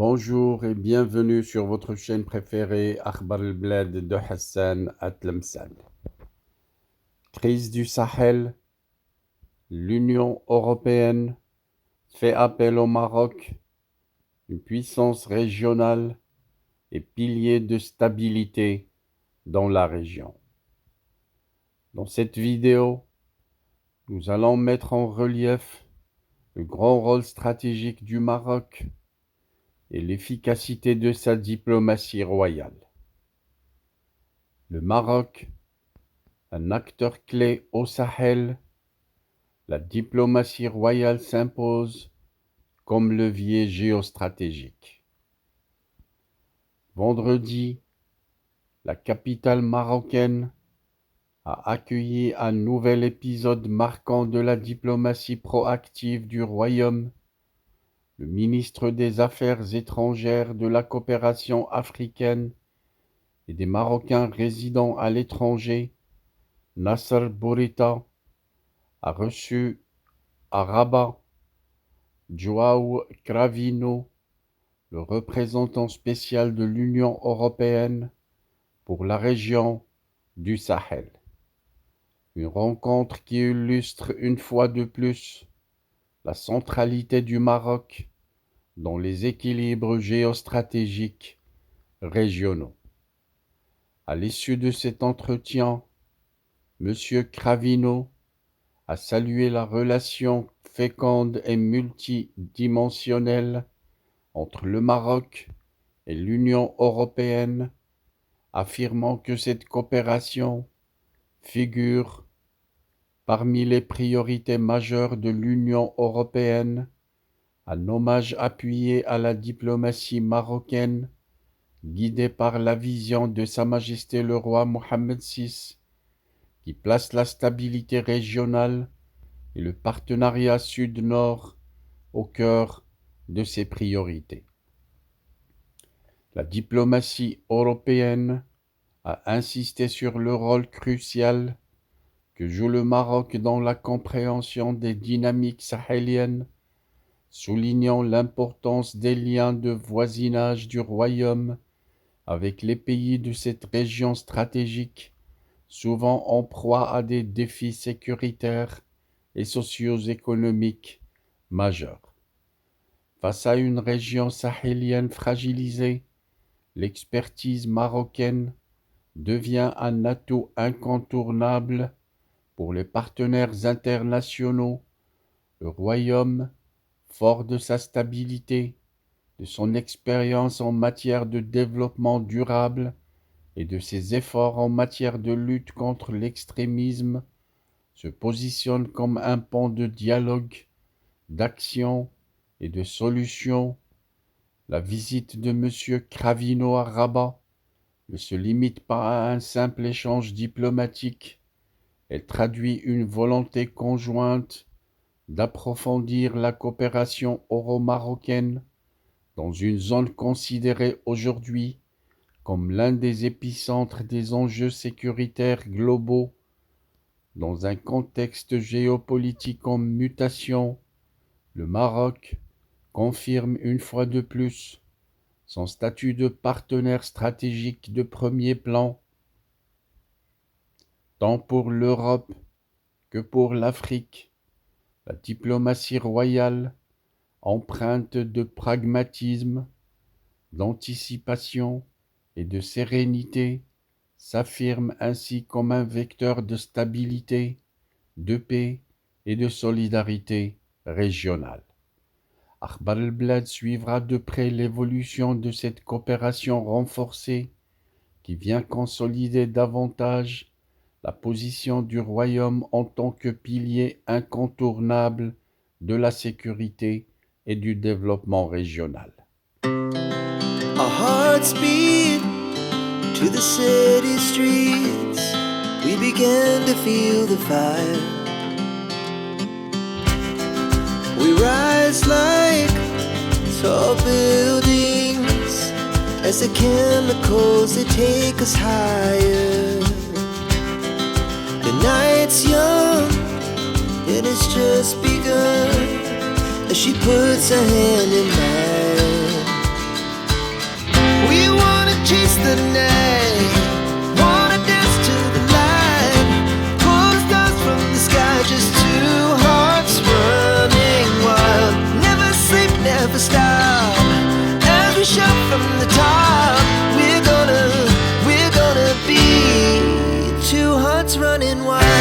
Bonjour et bienvenue sur votre chaîne préférée Akhbar al-Blad de Hassan Atlamsad. Crise du Sahel, l'Union européenne fait appel au Maroc, une puissance régionale et pilier de stabilité dans la région. Dans cette vidéo, nous allons mettre en relief le grand rôle stratégique du Maroc et l'efficacité de sa diplomatie royale. Le Maroc, un acteur clé au Sahel, la diplomatie royale s'impose comme levier géostratégique. Vendredi, la capitale marocaine a accueilli un nouvel épisode marquant de la diplomatie proactive du royaume. Le ministre des Affaires étrangères de la coopération africaine et des Marocains résidant à l'étranger, Nasser Bourita, a reçu à Rabat João Cravino, le représentant spécial de l'Union européenne pour la région du Sahel. Une rencontre qui illustre une fois de plus la centralité du Maroc dans les équilibres géostratégiques régionaux. À l'issue de cet entretien, M. Cravino a salué la relation féconde et multidimensionnelle entre le Maroc et l'Union européenne, affirmant que cette coopération figure parmi les priorités majeures de l'Union européenne, un hommage appuyé à la diplomatie marocaine, guidée par la vision de Sa Majesté le roi Mohammed VI, qui place la stabilité régionale et le partenariat sud-nord au cœur de ses priorités. La diplomatie européenne a insisté sur le rôle crucial que joue le Maroc dans la compréhension des dynamiques sahéliennes, soulignant l'importance des liens de voisinage du royaume avec les pays de cette région stratégique, souvent en proie à des défis sécuritaires et socio-économiques majeurs. Face à une région sahélienne fragilisée, l'expertise marocaine devient un atout incontournable pour les partenaires internationaux. Le royaume, fort de sa stabilité, de son expérience en matière de développement durable et de ses efforts en matière de lutte contre l'extrémisme, se positionne comme un pont de dialogue, d'action et de solution. La visite de M. Cravino à Rabat ne se limite pas à un simple échange diplomatique. Elle traduit une volonté conjointe d'approfondir la coopération euro-marocaine dans une zone considérée aujourd'hui comme l'un des épicentres des enjeux sécuritaires globaux. Dans un contexte géopolitique en mutation, le Maroc confirme une fois de plus son statut de partenaire stratégique de premier plan, tant pour l'Europe que pour l'Afrique. La diplomatie royale, empreinte de pragmatisme, d'anticipation et de sérénité, s'affirme ainsi comme un vecteur de stabilité, de paix et de solidarité régionale. Akhbar al-Blad suivra de près l'évolution de cette coopération renforcée qui vient consolider davantage la position du royaume en tant que pilier incontournable de la sécurité et du développement régional. Our hearts beat to the city streets. We began to feel the fire. We rise like tall buildings as the chemicals, they take us higher. The night's young and it's just begun as she puts her hand in mine. tonight. Wanna dance to the light, pull the stars from the sky, just two hearts running wild. Never sleep, never stop, as we shout from the top. We're gonna be two hearts running wild.